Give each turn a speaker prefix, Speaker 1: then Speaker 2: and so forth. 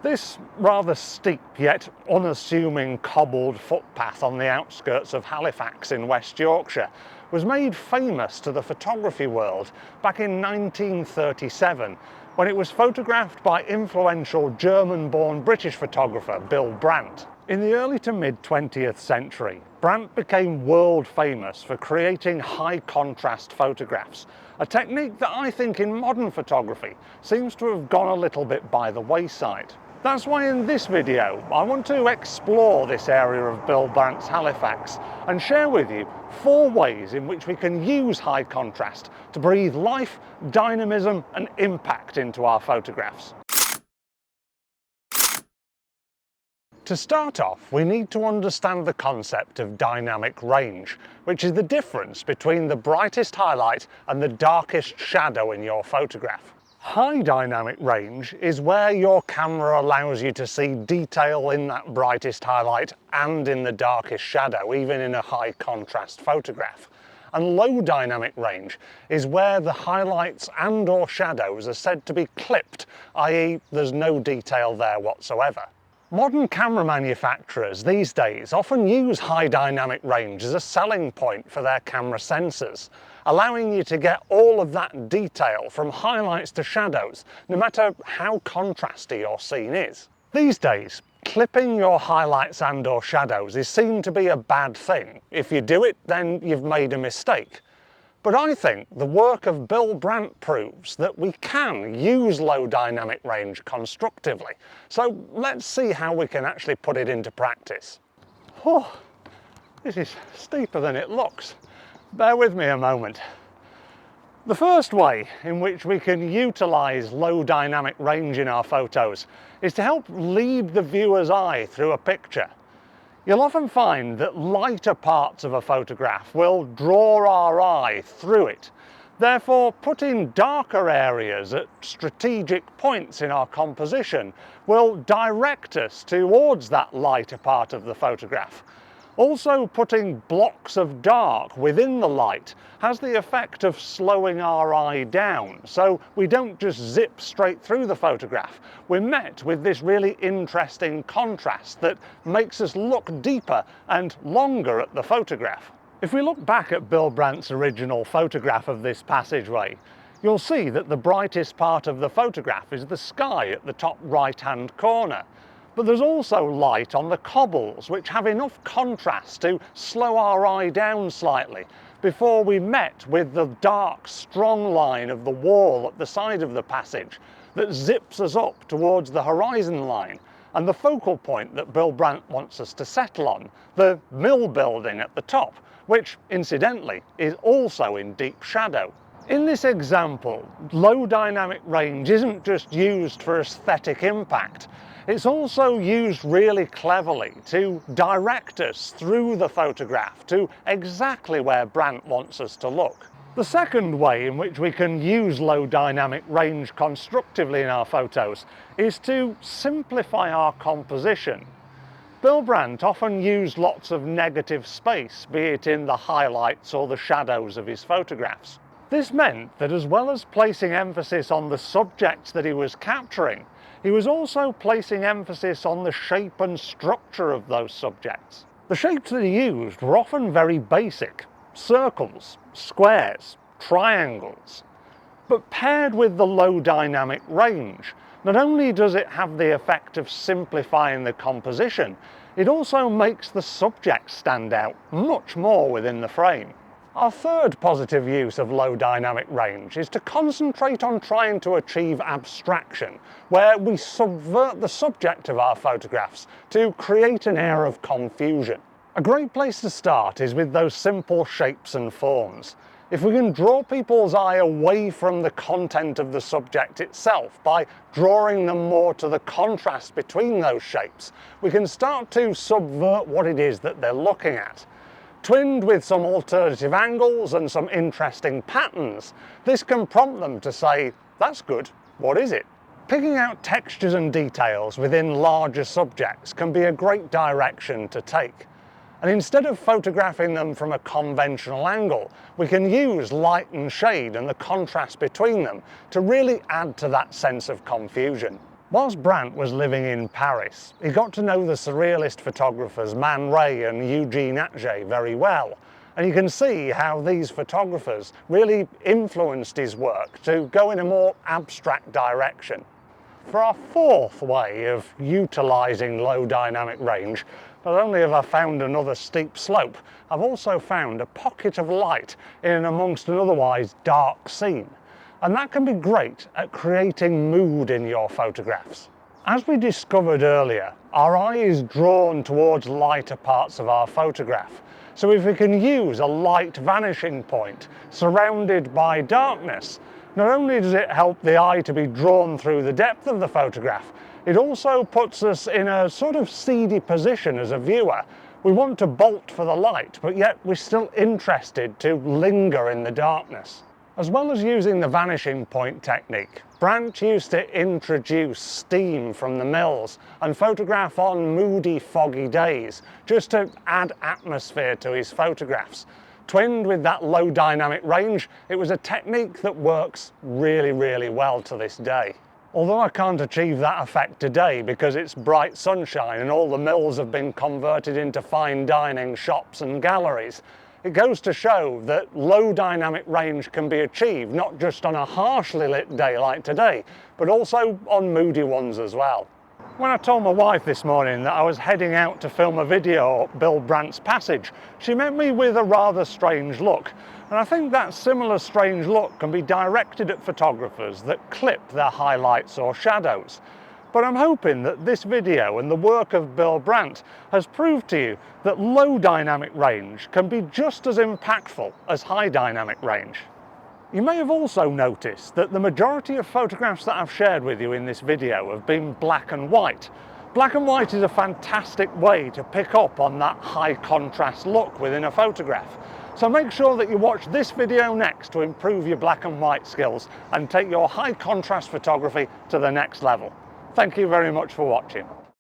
Speaker 1: This rather steep yet unassuming cobbled footpath on the outskirts of Halifax in West Yorkshire was made famous to the photography world back in 1937 when it was photographed by influential German-born British photographer Bill Brandt. In the early to mid-20th century, Brandt became world famous for creating high-contrast photographs, a technique that I think in modern photography seems to have gone a little bit by the wayside. That's why in this video I want to explore this area of Bill Brandt's Halifax and share with you 4 ways in which we can use high contrast to breathe life, dynamism and impact into our photographs. To start off, we need to understand the concept of dynamic range, which is the difference between the brightest highlight and the darkest shadow in your photograph. High dynamic range is where your camera allows you to see detail in that brightest highlight and in the darkest shadow, even in a high contrast photograph. And low dynamic range is where the highlights and or shadows are said to be clipped, i.e. there's no detail there whatsoever. Modern camera manufacturers these days often use high dynamic range as a selling point for their camera sensors, allowing you to get all of that detail from highlights to shadows, no matter how contrasty your scene is. These days, clipping your highlights and or shadows is seen to be a bad thing. If you do it, then you've made a mistake. But I think the work of Bill Brandt proves that we can use low dynamic range constructively. So let's see how we can actually put it into practice. Oh, this is steeper than it looks. Bear with me a moment. The first way in which we can utilise low dynamic range in our photos is to help lead the viewer's eye through a picture. You'll often find that lighter parts of a photograph will draw our eye through it. Therefore, putting darker areas at strategic points in our composition will direct us towards that lighter part of the photograph. Also, putting blocks of dark within the light has the effect of slowing our eye down, so we don't just zip straight through the photograph. We're met with this really interesting contrast that makes us look deeper and longer at the photograph. If we look back at Bill Brandt's original photograph of this passageway, you'll see that the brightest part of the photograph is the sky at the top right-hand corner. But there's also light on the cobbles, which have enough contrast to slow our eye down slightly before we met with the dark, strong line of the wall at the side of the passage that zips us up towards the horizon line and the focal point that Bill Brandt wants us to settle on, the mill building at the top, which incidentally is also in deep shadow. In this example, low dynamic range isn't just used for aesthetic impact. It's also used really cleverly to direct us through the photograph to exactly where Brandt wants us to look. The second way in which we can use low dynamic range constructively in our photos is to simplify our composition. Bill Brandt often used lots of negative space, be it in the highlights or the shadows of his photographs. This meant that as well as placing emphasis on the subjects that he was capturing, he was also placing emphasis on the shape and structure of those subjects. The shapes that he used were often very basic: circles, squares, triangles. But paired with the low dynamic range, not only does it have the effect of simplifying the composition, it also makes the subject stand out much more within the frame. Our third positive use of low dynamic range is to concentrate on trying to achieve abstraction, where we subvert the subject of our photographs to create an air of confusion. A great place to start is with those simple shapes and forms. If we can draw people's eye away from the content of the subject itself by drawing them more to the contrast between those shapes, we can start to subvert what it is that they're looking at. Twinned with some alternative angles and some interesting patterns, this can prompt them to say, "That's good, what is it?" Picking out textures and details within larger subjects can be a great direction to take. And instead of photographing them from a conventional angle, we can use light and shade and the contrast between them to really add to that sense of confusion. Whilst Brandt was living in Paris, he got to know the surrealist photographers Man Ray and Eugene Atget very well. And you can see how these photographers really influenced his work to go in a more abstract direction. For our fourth way of utilising low dynamic range, not only have I found another steep slope, I've also found a pocket of light in and amongst an otherwise dark scene. And that can be great at creating mood in your photographs. As we discovered earlier, our eye is drawn towards lighter parts of our photograph. So if we can use a light vanishing point surrounded by darkness, not only does it help the eye to be drawn through the depth of the photograph, it also puts us in a sort of seedy position as a viewer. We want to bolt for the light, but yet we're still interested to linger in the darkness. As well as using the vanishing point technique, Brandt used to introduce steam from the mills and photograph on moody, foggy days, just to add atmosphere to his photographs. Twinned with that low dynamic range, it was a technique that works really, really well to this day. Although I can't achieve that effect today because it's bright sunshine and all the mills have been converted into fine dining shops and galleries, it goes to show that low dynamic range can be achieved not just on a harshly lit day like today, but also on moody ones as well. When I told my wife this morning that I was heading out to film a video at Bill Brandt's passage, she met me with a rather strange look. And I think that similar strange look can be directed at photographers that clip their highlights or shadows. But I'm hoping that this video and the work of Bill Brandt has proved to you that low dynamic range can be just as impactful as high dynamic range. You may have also noticed that the majority of photographs that I've shared with you in this video have been black and white. Black and white is a fantastic way to pick up on that high contrast look within a photograph. So make sure that you watch this video next to improve your black and white skills and take your high contrast photography to the next level. Thank you very much for watching.